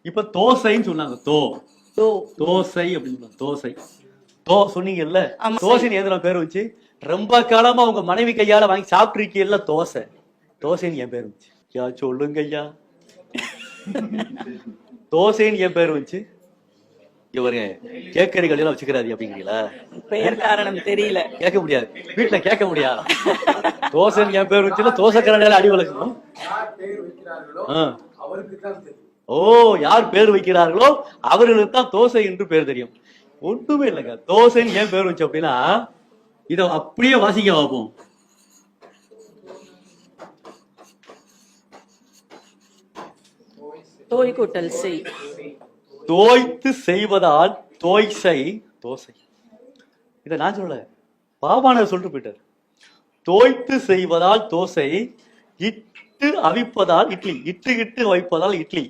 இப்ப தோசைன்னு சொன்னாங்க. தோசை அப்படின்னு தோசை சொன்னீங்கல்ல. தோசைன்னு எதுல பேர் வச்சு? ரொம்ப காலமா உங்க மனைவி கையால வாங்கி சாப்பிட்டுருக்கீங்கல்ல தோசைன்னு என் பேர் வச்சு. சொல்லுங்க ஐயா. தோசைன்னு என் பேர் வச்சு இவரு கேக்கரிகள் எல்லாம் வச்சுக்கிறாரு அப்படிங்கிறீங்களா? பெயர் காரணம் தெரியல, கேட்க முடியாது, வீட்டுல கேட்க முடியாது. தோசைன்னு என் பேர் வச்சுல தோசைக்காரனால அடி வளர்க்கணும். ஓ, யார் பேர் வைக்கிறார்களோ அவர்களுக்கு தான் தோசை என்று பேர் தெரியும். ஒன்றுமே இல்லைங்க. தோசைன்னு ஏன் பேர் வச்சு அப்படின்னா, இத அப்படியே வாசிக்க பார்ப்போம். தோய் கூட்டல் செய். தோய்த்து செய்வதால் தோசை. இத நான் சொல்ல, பாவாணர் சொல்லிட்டு போயிட்டார். தோய்த்து செய்வதால் தோசை, இட்டு அவிப்பதால் இட்லி, இட்டு வைப்பதால் இட்லி.